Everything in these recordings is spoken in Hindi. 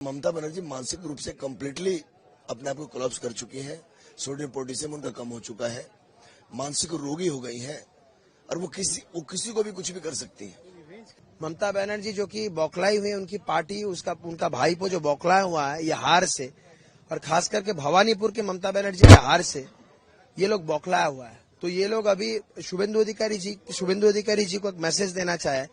ममता बनर्जी मानसिक रूप से कम्प्लीटली अपने आप को कोलैप्स कर चुकी है। सोडियम पोटेशियम उनका कम हो चुका है, मानसिक रोगी हो गई है और वो किसी को भी कुछ भी कर सकती है। ममता बनर्जी जो कि बौखलाई हुई है, उनकी पार्टी उनका भाईपो जो बौखलाया हुआ है ये हार से, और खास करके भवानीपुर के ममता बनर्जी के हार से ये लोग बौखलाया हुआ है। तो ये लोग अभी शुभेंदु अधिकारी जी को एक मैसेज देना चाहे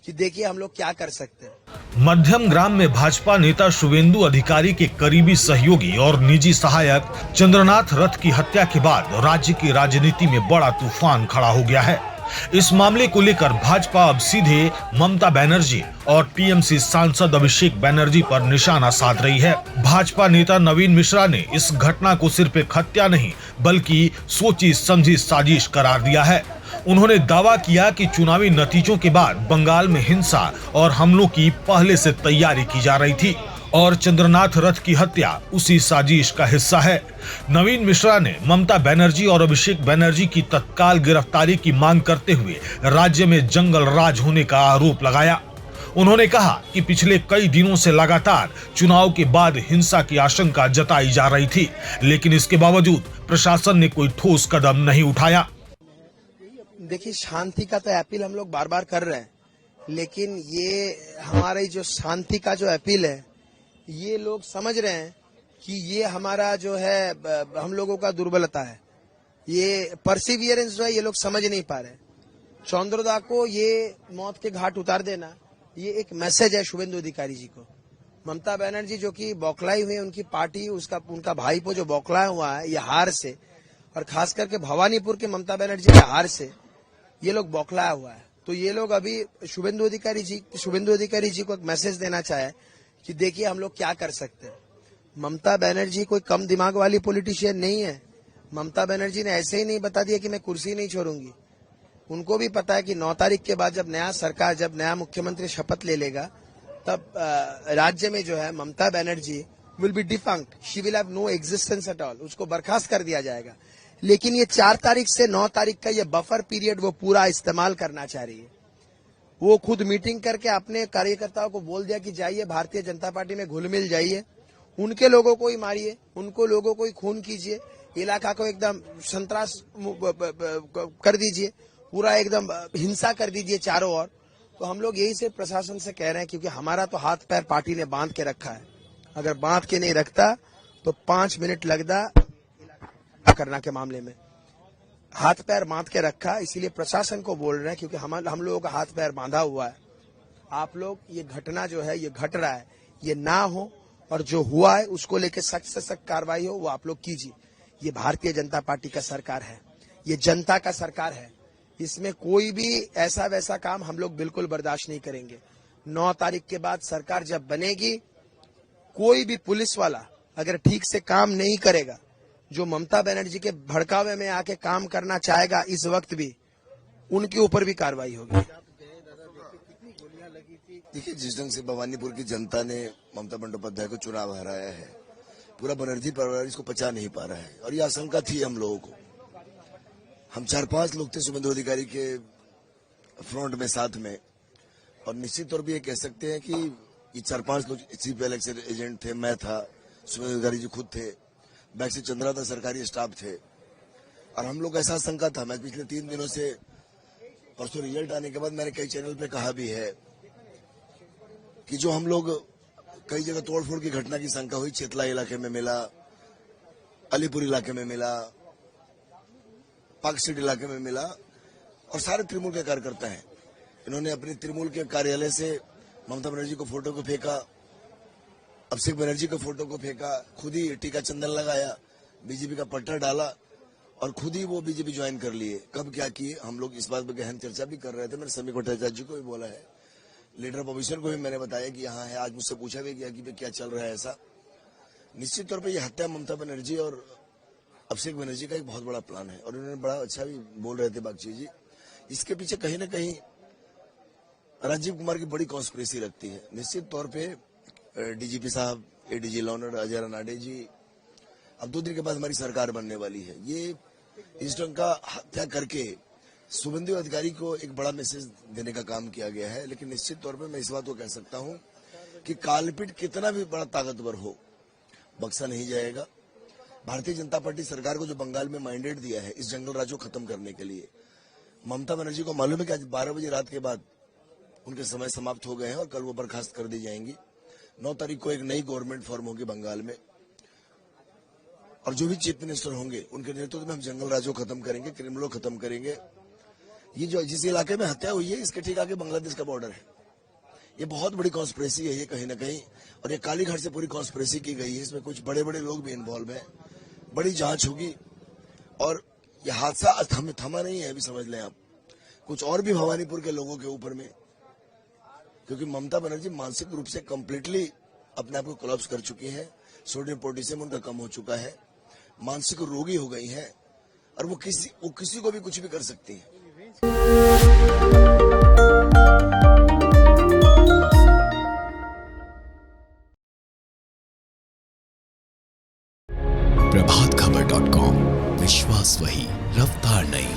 कि देखिए हम लोग क्या कर सकते हैं। मध्यम ग्राम में भाजपा नेता शुभेंदु अधिकारी के करीबी सहयोगी और निजी सहायक चंद्रनाथ रथ की हत्या के बाद राज्य की राजनीति में बड़ा तूफान खड़ा हो गया है। इस मामले को लेकर भाजपा अब सीधे ममता बनर्जी और टीएमसी सांसद अभिषेक बनर्जी पर निशाना साध रही है। भाजपा नेता नवीन मिश्रा ने इस घटना को सिर्फ एक हत्या नहीं बल्कि सोची समझी साजिश करार दिया है। उन्होंने दावा किया कि चुनावी नतीजों के बाद बंगाल में हिंसा और हमलों की पहले से तैयारी की जा रही थी और चंद्रनाथ रथ की हत्या उसी साजिश का हिस्सा है। नवीन मिश्रा ने ममता बनर्जी और अभिषेक बनर्जी की तत्काल गिरफ्तारी की मांग करते हुए राज्य में जंगल राज होने का आरोप लगाया। उन्होंने कहा कि पिछले कई दिनों से लगातार चुनाव के बाद हिंसा की आशंका जताई जा रही थी, लेकिन इसके बावजूद प्रशासन ने कोई ठोस कदम नहीं उठाया। देखिए, शांति का तो अपील हम लोग बार बार कर रहे हैं, लेकिन ये हमारी जो शांति का जो अपील है ये लोग समझ रहे हैं कि ये हमारा जो है हम लोगों का दुर्बलता है। ये परसिवियरेंस जो है ये लोग समझ नहीं पा रहे। चंद्रदा को ये मौत के घाट उतार देना ये एक मैसेज है शुभेंदु अधिकारी जी को। ममता बनर्जी जो कि बौखलाई हुई है, उनकी पार्टी उनका भाईपो जो बौखलाया हुआ है ये हार से, और खास करके भवानीपुर के ममता बनर्जी के हार से ये लोग बौखलाया हुआ है। तो ये लोग अभी शुभेंदु अधिकारी जी को एक मैसेज देना चाहे कि देखिए हम लोग क्या कर सकते हैं। ममता बनर्जी कोई कम दिमाग वाली पॉलिटिशियन नहीं है। ममता बनर्जी ने ऐसे ही नहीं बता दिया कि मैं कुर्सी नहीं छोड़ूंगी। उनको भी पता है कि 9 तारीख के बाद जब नया मुख्यमंत्री शपथ ले लेगा तब राज्य में जो है Mamata Banerjee will be defunct, she will have no existence at all, उसको बर्खास्त कर दिया जाएगा। लेकिन ये 4 तारीख से 9 तारीख का ये बफर पीरियड वो पूरा इस्तेमाल करना चाह रही है। वो खुद मीटिंग करके अपने कार्यकर्ताओं को बोल दिया कि जाइए भारतीय जनता पार्टी में घुल मिल जाइए, उनके लोगों को ही मारिए, उनको लोगों को ही खून कीजिए, इलाका को एकदम संतरास कर दीजिए, पूरा एकदम हिंसा कर दीजिए चारों ओर। तो हम लोग यही से प्रशासन से कह रहे हैं, क्योंकि हमारा तो हाथ पैर पार्टी ने बांध के रखा है। अगर बांध के नहीं रखता तो 5 मिनट लगता करना के मामले में। हाथ पैर बांध के रखा, इसीलिए प्रशासन को बोल रहे हैं, क्योंकि हम लोगों का हाथ पैर बांधा हुआ है। आप लोग ये घटना जो है ये घट रहा है ये ना हो, और जो हुआ है उसको लेकर सख्त से सख्त कार्रवाई हो वो आप लोग कीजिए। ये भारतीय जनता पार्टी का सरकार है, ये जनता का सरकार है, इसमें कोई भी ऐसा वैसा काम हम लोग बिल्कुल बर्दाश्त नहीं करेंगे। 9 तारीख के बाद सरकार जब बनेगी, कोई भी पुलिस वाला अगर ठीक से काम नहीं करेगा, जो ममता बनर्जी के भड़कावे में आके काम करना चाहेगा इस वक्त भी, उनके ऊपर भी कार्रवाई होगी। देखिए, जिस ढंग से भवानीपुर की जनता ने ममता बंदोपाध्याय को चुनाव हराया है, पूरा बनर्जी परिवार इसको पचा नहीं पा रहा है, और ये आशंका थी हम लोगों को। हम 4-5 लोग थे शुभेंदु अधिकारी के फ्रंट में साथ में, और निश्चित तौर पर ये कह सकते हैं कि ये 4-5 लोग चीफ इलेक्शन एजेंट थे, मैं था, शुभेंदु अधिकारी जी खुद थे, बैक से चंद्रनाथ सरकारी स्टाफ थे, और हम लोग ऐसा आशंका था। मैं पिछले 3 दिनों से, परसों रिजल्ट आने के बाद मैंने कई चैनल पे कहा भी है कि जो हम लोग कई जगह तोड़फोड़ की घटना की शंका हुई, चेतला इलाके में मिला, अलीपुर इलाके में मिला, पार्क स्ट्रीट इलाके में मिला, और सारे तृणमूल के कार्यकर्ता हैं। इन्होंने अपने तृणमूल के कार्यालय से ममता बनर्जी को फोटो को फेंका, अभिषेक बनर्जी को फोटो को फेंका, खुद ही टीका चंदन लगाया, बीजेपी का पट्टा डाला, और खुद ही वो बीजेपी ज्वाइन कर लिए। कब क्या किए हम लोग इस बात पर गहन चर्चा भी कर रहे थे। मैंने समीर भट्टाचार्य जी को भी बोला है, लीडर अपोजिशन को भी मैंने बताया कि यहाँ है। आज मुझसे पूछा भी गया कि क्या चल रहा है ऐसा। निश्चित तौर पर यह हत्या ममता बनर्जी और अभिषेक बनर्जी का एक बहुत बड़ा प्लान है, और उन्होंने बड़ा अच्छा भी बोल रहे थे बागची जी। इसके पीछे कहीं ना कहीं राजीव कुमार की बड़ी कॉन्स्पिरेसी लगती है। निश्चित तौर पे डीजीपी साहब, एडीजी लॉनर अजय रानाडे जी, अब 2 दिन के बाद हमारी सरकार बनने वाली है। ये इस ढंग का हत्या करके शुभेंदु अधिकारी को एक बड़ा मैसेज देने का काम किया गया है। लेकिन निश्चित तौर पे मैं इस बात को कह सकता हूं कि कालपीट कितना भी बड़ा ताकतवर हो, बक्सा नहीं जाएगा। भारतीय जनता पार्टी सरकार को जो बंगाल में मैंडेट दिया है इस जंगल राज को खत्म करने के लिए, ममता बनर्जी को मालूम है कि आज 12 बजे रात के बाद उनके समय समाप्त हो गए हैं और कल वो बर्खास्त कर दी जाएंगी। 9 तारीख को एक नई गवर्नमेंट फॉर्म होगी बंगाल में और जो भी चीफ मिनिस्टर होंगे उनके नेतृत्व में हम जंगल राज को खत्म करेंगे, क्रिमिनलों को खत्म करेंगे। ये जो जिस इलाके में हत्या हुई है इसके ठीक आगे बांग्लादेश का बॉर्डर है। ये बहुत बड़ी कॉन्स्पिरेसी है ये कहीं ना कहीं, और ये कालीघाट से पूरी कॉन्स्पिरेसी की गई है। इसमें कुछ बड़े बड़े लोग भी इन्वॉल्व हैं। बड़ी जांच होगी और ये हादसा थमा नहीं है, अभी समझ लें आप। कुछ और भी भवानीपुर के लोगों के ऊपर में, क्योंकि ममता बनर्जी मानसिक रूप से कंप्लीटली अपने आप को कोलैप्स कर चुकी हैं। सोडियम पोटेशियम उनका कम हो चुका है, मानसिक रोगी हो गई हैं और वो किसी को भी कुछ भी कर सकती हैं। प्रभातखबर.com, विश्वास वही, रफ्तार नहीं।